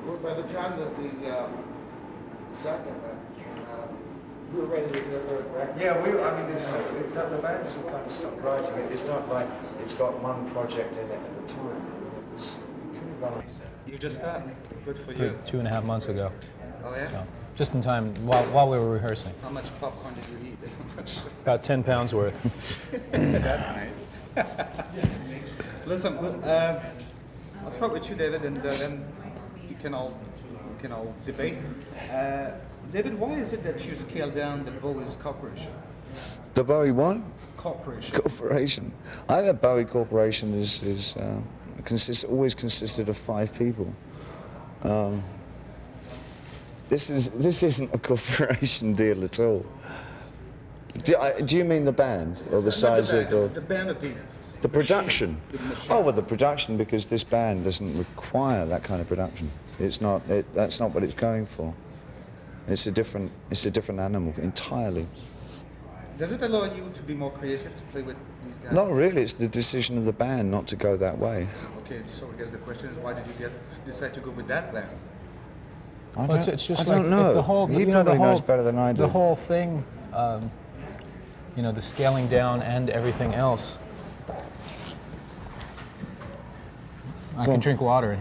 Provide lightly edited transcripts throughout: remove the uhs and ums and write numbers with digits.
Well, by the time that the second came out, we were ready to do a third record. Yeah, I mean, the band doesn't kind of stop writing it. It's not like it's got one project in it at a time. You just started. Good for you. 2.5 months ago. Oh yeah? So, just in time, while we were rehearsing. How much popcorn did you eat? About 10 pounds worth. That's nice. Listen, I'll start with you, David, and then you can all debate. David, why is it that you scaled down the Bowie's corporation? The Bowie what? Corporation. Corporation. I think Bowie Corporation always consisted of 5 people. This isn't a corporation deal at all. Do you mean the band or the size of the band of the production? Oh well, the production, because this band doesn't require that kind of production. It's not. That's not what it's going for. It's a different animal entirely. Does it allow you to be more creative to play with these guys? Not really. It's the decision of the band not to go that way. Okay, so I guess the question is, why did you decide to go with that then? I don't know. The whole, he probably knows better than I do. The whole thing, you know, the scaling down and everything else. I can drink water.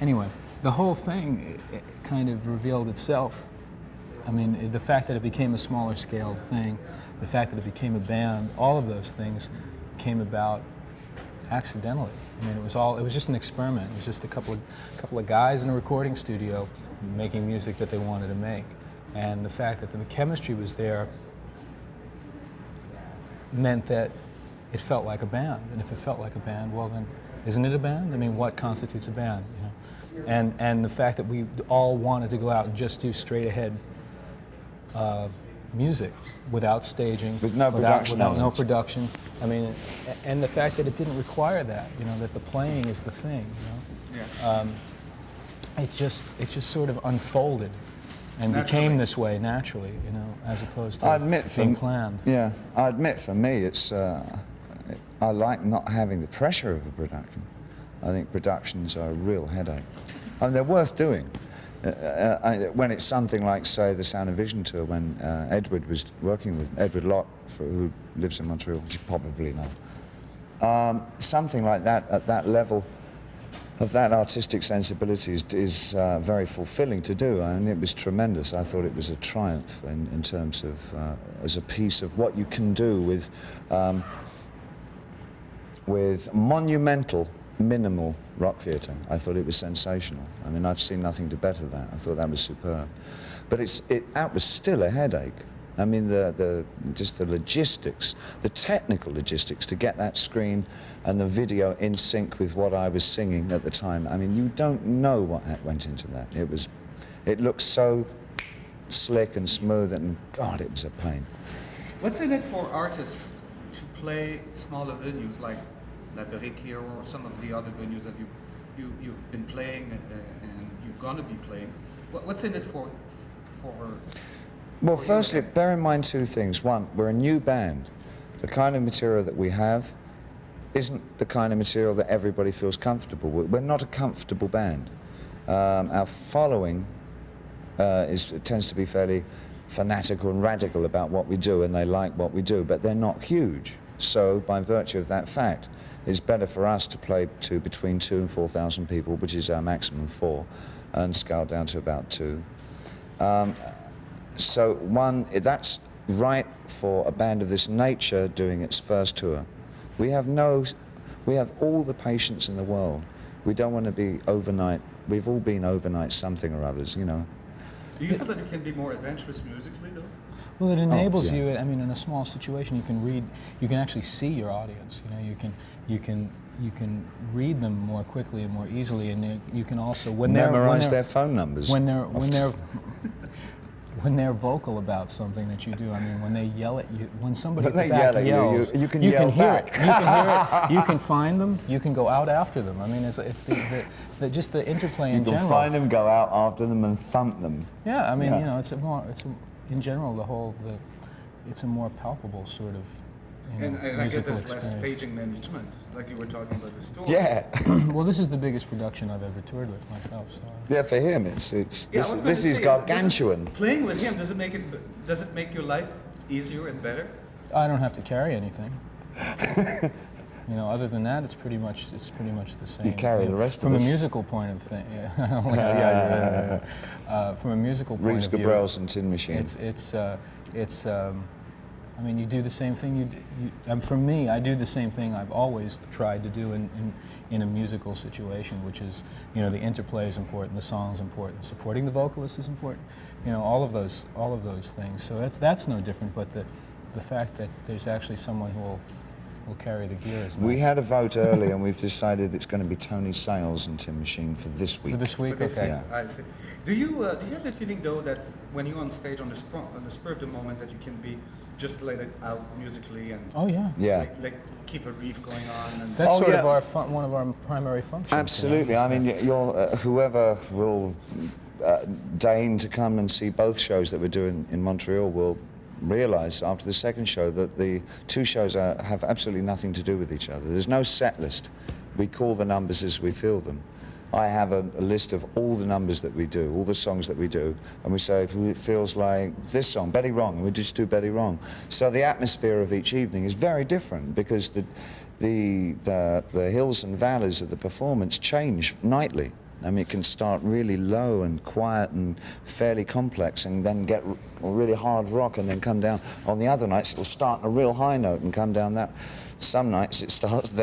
Anyway, the whole thing it kind of revealed itself. I mean, the fact that it became a smaller scale thing, the fact that it became a band, all of those things came about accidentally. I mean, it was just an experiment. It was just a couple of guys in a recording studio making music that they wanted to make. And the fact that the chemistry was there meant that it felt like a band. And if it felt like a band, well then, isn't it a band? I mean, what constitutes a band, you know? And the fact that we all wanted to go out and just do straight ahead music without staging, with no production, without no production. I mean, and the fact that it didn't require that, you know, that the playing is the thing, you know. Yeah. It just sort of unfolded and became this way naturally, you know, as opposed to being planned. Yeah, I admit for me, it's I like not having the pressure of a production. I think productions are a real headache. I mean, they're worth doing. When it's something like, say, the Sound and Vision tour, when Edward was working with Edward Locke, who lives in Montreal, which you probably know. Something like that, at that level of that artistic sensibility is very fulfilling to do, and it was tremendous. I thought it was a triumph in terms of, as a piece of what you can do with monumental, minimal rock theatre. I thought it was sensational. I mean, I've seen nothing to better that. I thought that was superb. But that was still a headache. I mean, just the logistics, the technical logistics to get that screen and the video in sync with what I was singing at the time. I mean, you don't know what went into that. It looked so slick and smooth, and God, it was a pain. What's in it for artists to play smaller venues like La Barrique here or some of the other venues that you've been playing and you're going to be playing? What's in it for well, firstly, bear in mind 2 things. One, we're a new band. The kind of material that we have isn't the kind of material that everybody feels comfortable with. We're not a comfortable band. Our following tends to be fairly fanatical and radical about what we do, and they like what we do, but they're not huge. So, by virtue of that fact, it's better for us to play to between 2,000 and 4,000 people, which is our maximum 4, and scale down to about 2. So that's right for a band of this nature doing its first tour. We have all the patience in the world. We don't want to be overnight. We've all been overnight something or others, you know. Do you feel that it can be more adventurous musically, though? Well, it enables you. I mean, in a small situation, you can read. You can actually see your audience. You know, you can read them more quickly and more easily, and you can also memorize their phone numbers. When they're vocal about something that you do. I mean, when they yell at you, when somebody at the back yells, you can yell back. You can hear it. You can find them. You can go out after them. I mean, it's just the interplay in general. You can find them, go out after them, and thump them. Yeah, I mean, you know, in general, it's a more palpable sort of And I guess musical there's less experience. staging management, like you were talking about the store. Yeah, Well, this is the biggest production I've ever toured with myself. So yeah. For him, it's Yeah, I this, was gonna this is say, gargantuan. Playing with him, does it make your life easier and better? I don't have to carry anything. Other than that, it's pretty much the same. You carry the rest of from us. a musical point of thing. Yeah. From a musical point Reeves of view, Gabrels and Tin Machine. I mean, you do the same thing. For me, I do the same thing I've always tried to do in a musical situation, which is, the interplay is important, the song's important, supporting the vocalist is important, all of those things. So that's no different. But the fact that there's actually someone who will carry the gear is nice. We had a vote early, and we've decided it's going to be Tony Sales and Tin Machine for this week. For this week, For this okay. week, I see. Do you have the feeling though that when you're on stage on the spur of the moment that you can be just let it out musically and Oh yeah. Yeah. like keep a riff going on and That's Oh, sort yeah. of one of our primary functions. Absolutely. I mean, whoever will deign to come and see both shows that we're doing in Montreal will realize after the second show that the two shows have absolutely nothing to do with each other. There's no set list. We call the numbers as we feel them. I have a list of all the numbers that we do, all the songs that we do, and we say if it feels like this song, Betty Wrong, and we just do Betty Wrong. So the atmosphere of each evening is very different because the hills and valleys of the performance change nightly. I mean, it can start really low and quiet and fairly complex and then get really hard rock and then come down. On the other nights, it'll start on a real high note and come down that. Some nights it starts there